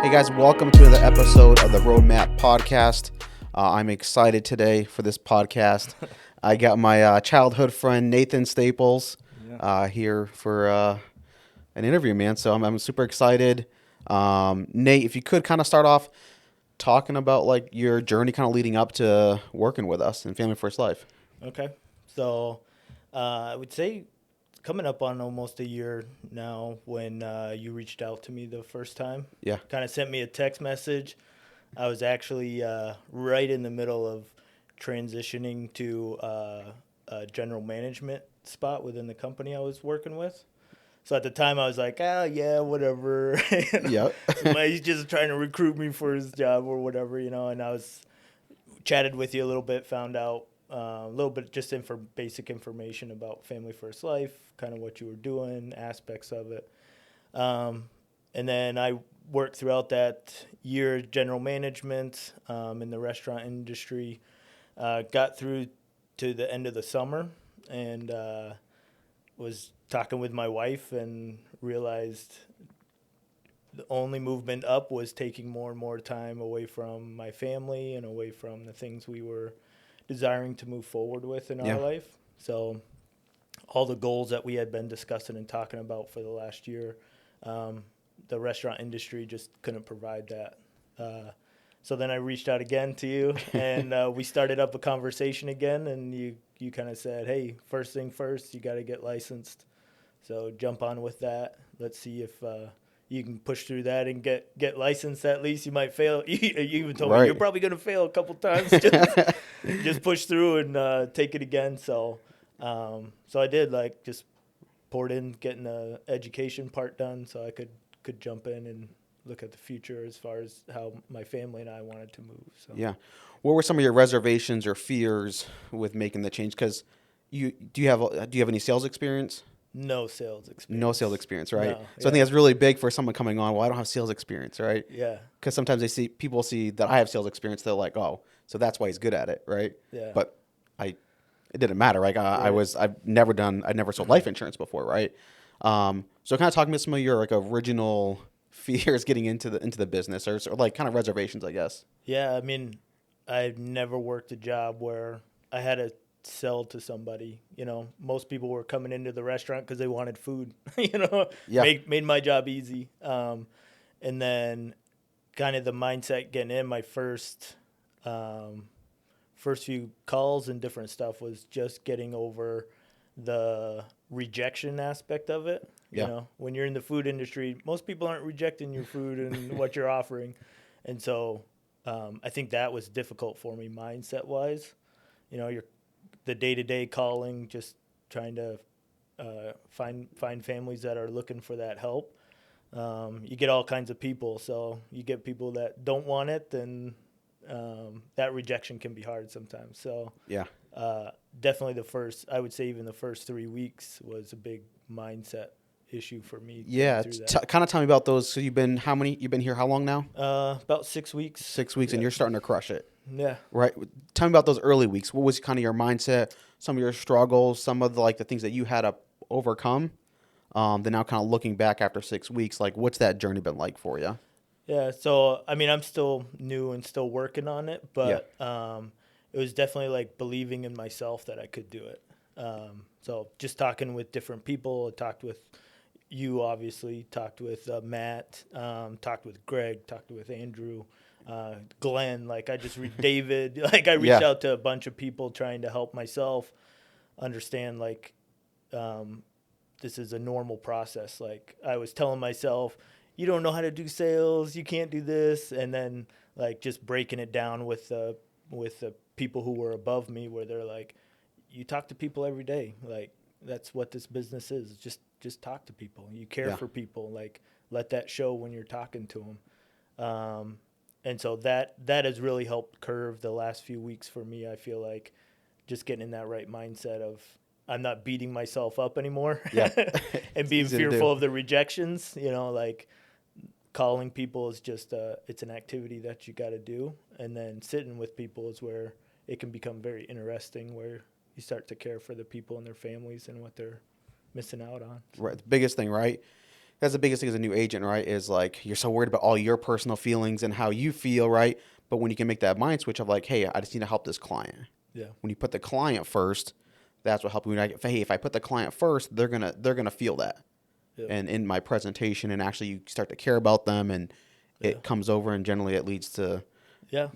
Hey guys, welcome to another episode of the RoadMap podcast. I'm excited today for this podcast. I got my childhood friend Nathan Staples here for an interview, man. So I'm super excited. Nate, if you could kind of start off talking about like your journey kind of leading up to working with us in Family First Life. Okay. So I would say coming up on almost a year now when you reached out to me the first time. Yeah. Kind of sent me a text message. I was actually right in the middle of transitioning to a general management spot within the company I was working with. So at the time I was like, yeah, whatever. Yep. He's just trying to recruit me for his job or whatever, and I was chatted with you a little bit, found out a little bit just basic information about Family First Life, kind of what you were doing, aspects of it. And then I worked throughout that year general management in the restaurant industry. Got through to the end of the summer and was talking with my wife and realized the only movement up was taking more and more time away from my family and away from the things we were desiring to move forward with in our life. So all the goals that we had been discussing and talking about for the last year, the restaurant industry just couldn't provide that. So then I reached out again to you and we started up a conversation again, and you kind of said, hey, first thing first, you got to get licensed. So jump on with that. Let's see if you can push through that and get licensed. At least you might fail. You even told me you're probably going to fail a couple times. Just push through and take it again. So I did, like, just poured in getting the education part done so I could jump in and look at the future as far as how my family and I wanted to move. So. Yeah. What were some of your reservations or fears with making the change? Because do you have any sales experience? No sales experience. No sales experience, right? No, so I think that's really big for someone coming on. Well, I don't have sales experience, right? Yeah. Because sometimes people see that I have sales experience. They're like, oh, so that's why he's good at it, right? Yeah. But it didn't matter. Like I've never sold life insurance before, right? So kind of talking about some of your like original fears getting into the business or like kind of reservations, I guess. Yeah. I mean, I've never worked a job where I had to sell to somebody. Most people were coming into the restaurant because they wanted food. Made my job easy. And then kind of the mindset getting in my first few calls and different stuff was just getting over the rejection aspect of it. When you're in the food industry, most people aren't rejecting your food and what you're offering. And so I think that was difficult for me mindset wise. You're the day-to-day calling, just trying to find families that are looking for that help. You get all kinds of people. So you get people that don't want it, and that rejection can be hard sometimes. So definitely I would say even the first 3 weeks was a big mindset issue for me. Yeah. Kind of tell me about those. So you've been here how long now? About 6 weeks. 6 weeks, and you're starting to crush it. Yeah. Right. Tell me about those early weeks. What was kind of your mindset, some of your struggles, some of the things that you had to overcome? Then now kind of looking back after 6 weeks, like what's that journey been like for you? Yeah. So, I mean, I'm still new and still working on it, but it was definitely like believing in myself that I could do it. So just talking with different people, talked with you, obviously, talked with Matt, talked with Greg, talked with Andrew, Glenn, like I just read David, like I reached out to a bunch of people trying to help myself understand like this is a normal process. Like I was telling myself, you don't know how to do sales, you can't do this, and then like just breaking it down with the people who were above me, where they're like, you talk to people every day, like that's what this business is. Just talk to people. You care for people. Like let that show when you're talking to them. And so that has really helped curve the last few weeks for me. I feel like just getting in that right mindset of I'm not beating myself up anymore and being fearful of the rejections, like calling people is just it's an activity that you got to do. And then sitting with people is where it can become very interesting, where you start to care for the people and their families and what they're missing out on. Right. The biggest thing, right? That's the biggest thing as a new agent, right? Is like you're so worried about all your personal feelings and how you feel, right? But when you can make that mind switch of like, hey, I just need to help this client. Yeah. When you put the client first, that's what helps me. Hey, if I put the client first, they're gonna feel that. Yeah. And in my presentation, and actually you start to care about them, and Yeah. it comes over, and generally it leads to Yeah.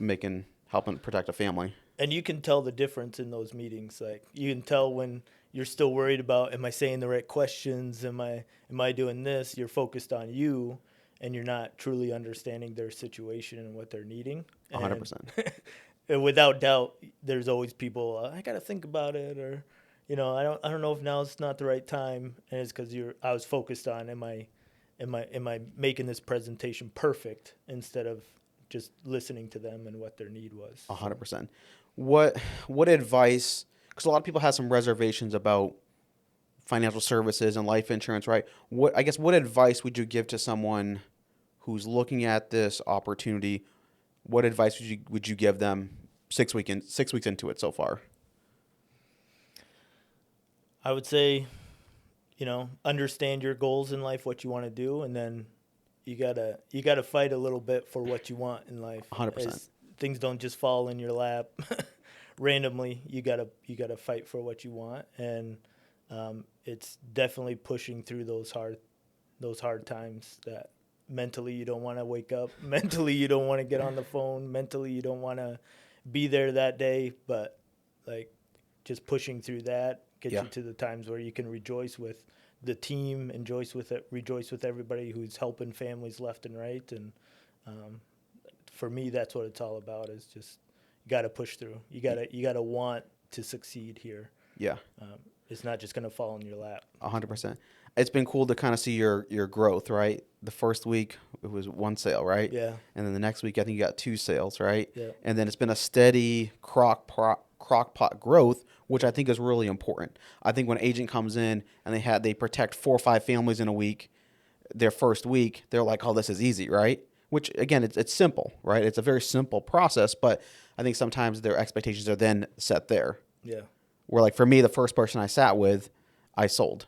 helping protect a family. And you can tell the difference in those meetings. Like you can tell when you're still worried about, am I saying the right questions? Am I doing this? You're focused on you, and you're not truly understanding their situation and what they're needing. And 100%. and without doubt, there's always people. I got to think about it, or I don't know if now's not the right time. And it's because I was focused on, am I making this presentation perfect instead of just listening to them and what their need was. 100%. What advice? Because a lot of people have some reservations about financial services and life insurance, right? What advice would you give to someone who's looking at this opportunity? What advice would you give them 6 weeks into it so far? I would say, understand your goals in life, what you want to do, and then you gotta fight a little bit for what you want in life. 100%. As things don't just fall in your lap randomly. You gotta fight for what you want, and it's definitely pushing through those hard times that mentally you don't want to wake up, mentally you don't want to get on the phone, mentally you don't want to be there that day, but like just pushing through that gets Yeah. you to the times where you can rejoice with the team, rejoice with everybody who's helping families left and right. And um, for me, that's what it's all about. Is just you got to push through. You gotta want to succeed here. Yeah. It's not just gonna fall in your lap. 100%. It's been cool to kind of see your growth, right? The first week it was one sale, right? Yeah. And then the next week I think you got two sales, right? Yeah. And then it's been a steady crock pot growth, which I think is really important. I think when an agent comes in and they protect 4 or 5 families in a week, their first week they're like, oh, this is easy, right? Which again, it's simple, right? It's a very simple process, but I think sometimes their expectations are then set there. Yeah. Where like for me, the first person I sat with, I sold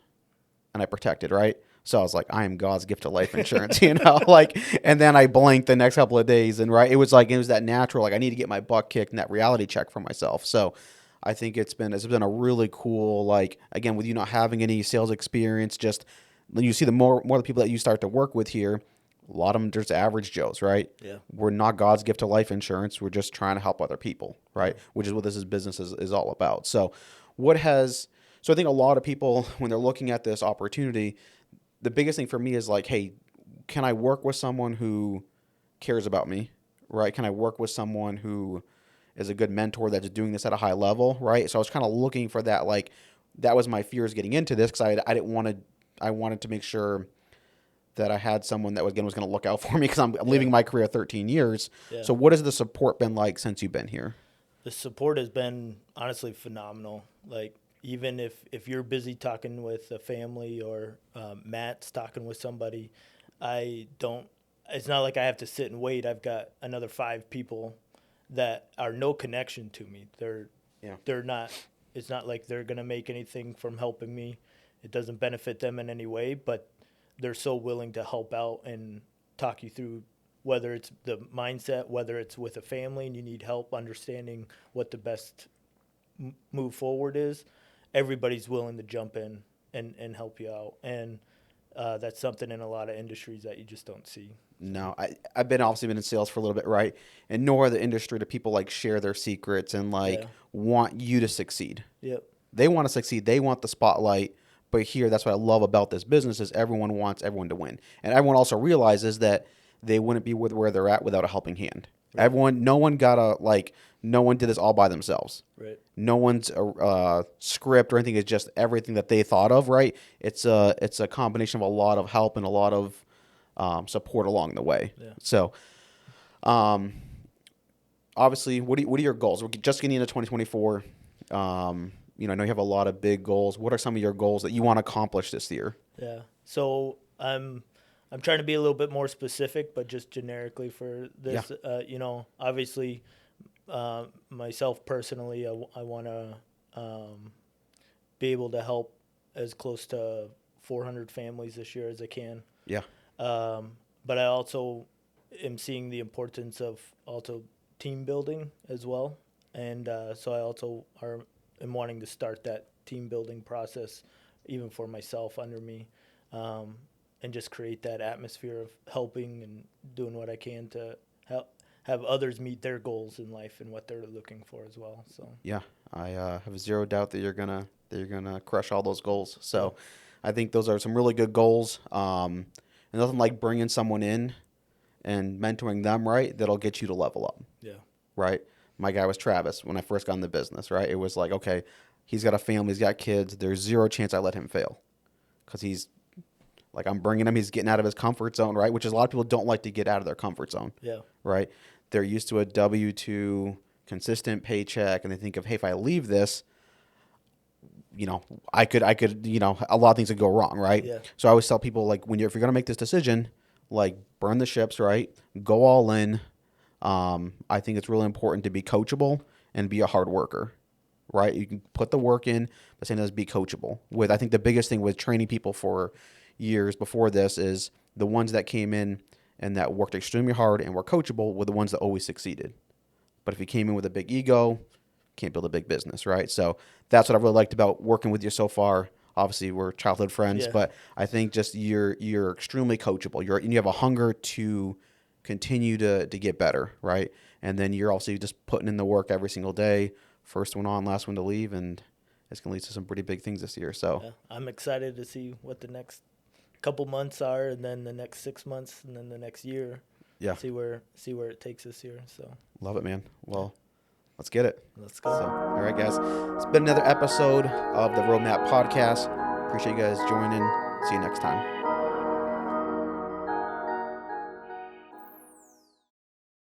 and I protected, right? So I was like, I am God's gift to life insurance, like, and then I blinked the next couple of days, and right, it was that natural, like I need to get my butt kicked and that reality check for myself. So I think it's been a really cool, like, again, with you not having any sales experience, just when you see the more the people that you start to work with here, a lot of them just average Joes, right? Yeah. We're not God's gift to life insurance. We're just trying to help other people, right? Which is what business is all about. So so I think a lot of people, when they're looking at this opportunity, the biggest thing for me is like, hey, can I work with someone who cares about me, right? Can I work with someone who is a good mentor that's doing this at a high level, right? So I was kind of looking for that. Like, that was my fears getting into this, because I didn't want to. I wanted to make sure that I had someone that was going to look out for me, because I'm leaving my career 13 years. Yeah. So what has the support been like since you've been here? The support has been honestly phenomenal. Like even if you're busy talking with a family, or Matt's talking with somebody, I don't. It's not like I have to sit and wait. I've got another 5 people that are no connection to me. They're not. It's not like they're gonna make anything from helping me. It doesn't benefit them in any way, but they're so willing to help out and talk you through, whether it's the mindset, whether it's with a family and you need help understanding what the best move forward is. Everybody's willing to jump in and help you out. And that's something in a lot of industries that you just don't see. No, I've obviously been in sales for a little bit, right? And nor the industry do people like share their secrets and like want you to succeed. Yep. They want to succeed. They want the spotlight. But here, that's what I love about this business, is everyone wants everyone to win. And everyone also realizes that they wouldn't be with where they're at without a helping hand. Right. No one did this all by themselves. Right. No one's script or anything is just everything that they thought of, right? It's a combination of a lot of help and a lot of support along the way. Yeah. So, obviously, what are your goals? We're just getting into 2024. I know you have a lot of big goals. What are some of your goals that you want to accomplish this year? Yeah. So I'm trying to be a little bit more specific, but just generically for this, obviously, myself personally, I want to be able to help as close to 400 families this year as I can. Yeah. But I also am seeing the importance of also team building as well, and so I also am wanting to start that team building process, even for myself under me, um, and just create that atmosphere of helping and doing what I can to help have others meet their goals in life and what they're looking for as well. So Yeah, I have zero doubt that you're gonna crush all those goals. yeah, So, I think those are some really good goals. And nothing like bringing someone in and mentoring them, right? That'll get you to level up, yeah, right? My guy was Travis when I first got in the business, right? It was like, okay, he's got a family, he's got kids. There's zero chance I let him fail because he's like I'm bringing him. He's getting out of his comfort zone, right? Which is a lot of people don't like to get out of their comfort zone, yeah, right? They're used to a W-2 consistent paycheck, and they think of, hey, if I leave this, I could, a lot of things would go wrong, right? yeah, So I always tell people, like, if you're gonna make this decision, like, burn the ships, right? Go all in. I think it's really important to be coachable and be a hard worker, right? You can put the work in, but saying does be coachable. I think the biggest thing with training people for years before this is the ones that came in and that worked extremely hard and were coachable were the ones that always succeeded. But if you came in with a big ego, can't build a big business, right? So that's what I really liked about working with you so far. Obviously, we're childhood friends, yeah. but I think just you're extremely coachable. And you have a hunger to continue to get better, right? And then you're also just putting in the work every single day. First one on, last one to leave, and it's gonna lead to some pretty big things this year. So Yeah. I'm excited to see what the next couple months are, and then the next 6 months, and then the next year. yeah, See where it takes us here. So love it, man. Well, let's get it. let's So, go. all right, guys, it's been another episode of the RoadMap podcast. Appreciate you guys joining. See you next time.